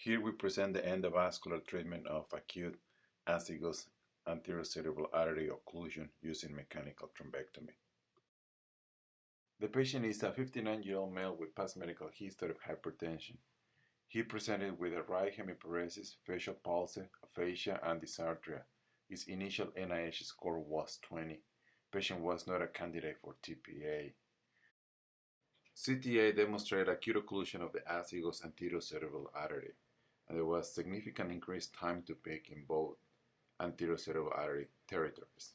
Here we present the endovascular treatment of acute azygos anterocerebral artery occlusion using mechanical thrombectomy. The patient is a 59-year-old male with past medical history of hypertension. He presented with a right hemiparesis, facial palsy, aphasia, and dysarthria. His initial NIH score was 20. Patient was not a candidate for TPA. CTA demonstrated acute occlusion of the azygos anterocerebral artery, and there was significant increased time to peak in both anterocerebral artery territories.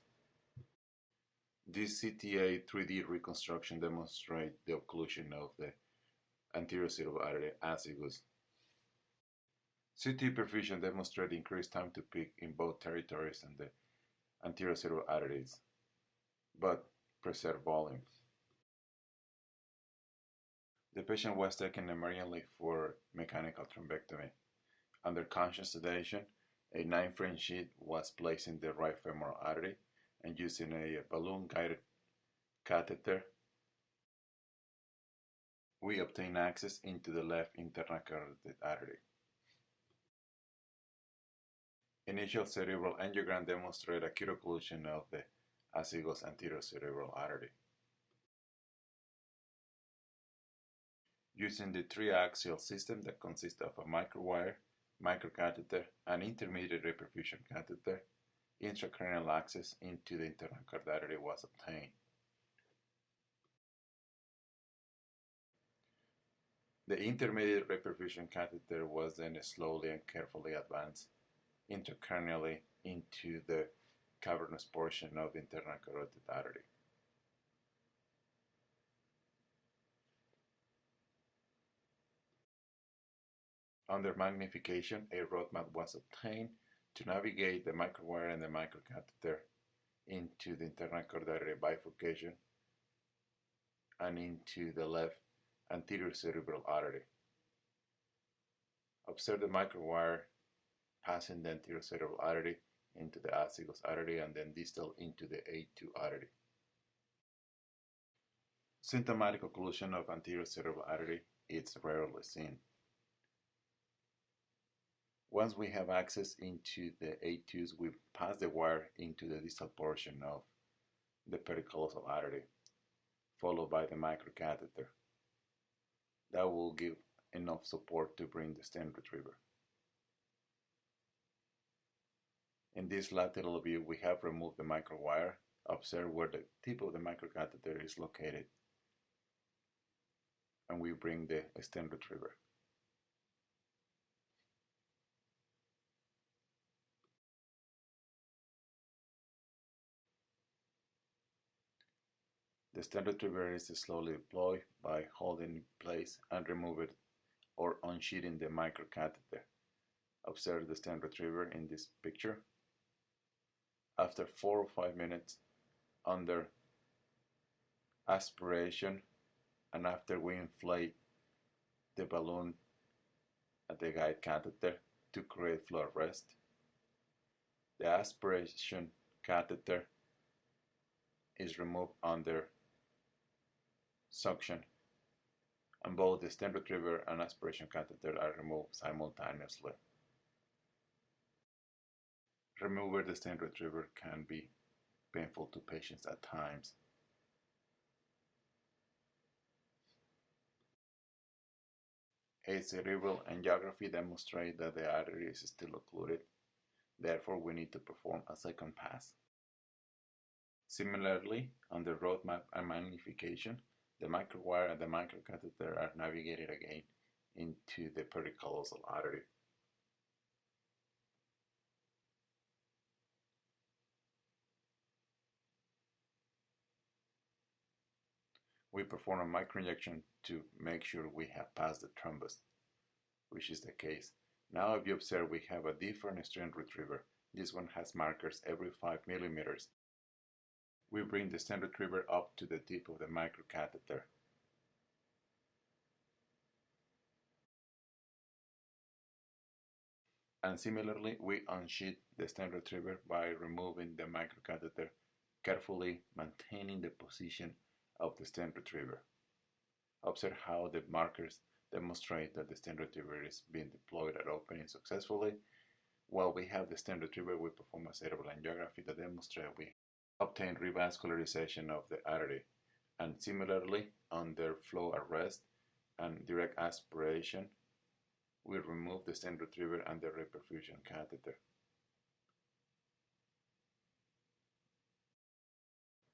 This CTA 3D reconstruction demonstrates the occlusion of the anterocerebral artery azygos. CT perfusion demonstrated increased time to peak in both territories and the anterocerebral arteries, but preserved volume. The patient was taken emergently for mechanical thrombectomy. Under conscious sedation, a 9-frame sheet was placed in the right femoral artery, and using a balloon-guided catheter, we obtain access into the left internal carotid artery. Initial cerebral angiogram demonstrated acute occlusion of the azygos anterocerebral artery. Using the triaxial system that consists of a microwire, microcatheter, and intermediate reperfusion catheter, intracranial access into the internal carotid artery was obtained. The intermediate reperfusion catheter was then slowly and carefully advanced intracranially into the cavernous portion of the internal carotid artery. Under magnification, a roadmap was obtained to navigate the microwire and the microcatheter into the internal carotid artery bifurcation and into the left anterior cerebral artery. Observe the microwire passing the anterior cerebral artery into the azygos artery and then distal into the A2 artery. Symptomatic occlusion of anterior cerebral artery is rarely seen. Once we have access into the A2s, we pass the wire into the distal portion of the pericallosal artery, followed by the microcatheter. That will give enough support to bring the stent retriever. In this lateral view, we have removed the microwire. Observe where the tip of the microcatheter is located, and we bring the stent retriever. The stent retriever is slowly deployed by holding in place and removing or unsheathing the microcatheter. Observe the stent retriever in this picture. After 4 or 5 minutes, under aspiration and after we inflate the balloon at the guide catheter to create flow arrest, the aspiration catheter is removed under suction, and both the stent retriever and aspiration catheter are removed simultaneously. Removing the stent retriever can be painful to patients at times. A cerebral angiography demonstrates that the artery is still occluded. Therefore, we need to perform a second pass. Similarly, on the roadmap and magnification, the microwire and the microcatheter are navigated again into the pericallosal artery. We perform a microinjection to make sure we have passed the thrombus, which is the case. Now if you observe, we have a different stent retriever. This one has markers every 5 millimeters. We bring the stent retriever up to the tip of the microcatheter. And similarly, we unsheath the stent retriever by removing the microcatheter, carefully maintaining the position of the stent retriever. Observe how the markers demonstrate that the stent retriever is being deployed at opening successfully. While we have the stent retriever, we perform a cerebral angiography to demonstrate we obtain revascularization of the artery. And similarly, under flow arrest and direct aspiration, we remove the stent retriever and the reperfusion catheter.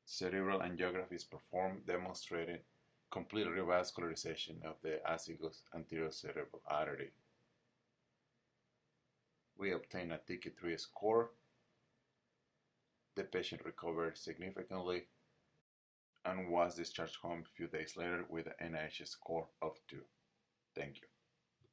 Cerebral angiography is performed, demonstrating complete revascularization of the azygos anterior cerebral artery. We obtain a TK3 score. The patient recovered significantly and was discharged home a few days later with an NIH score of 2. Thank you.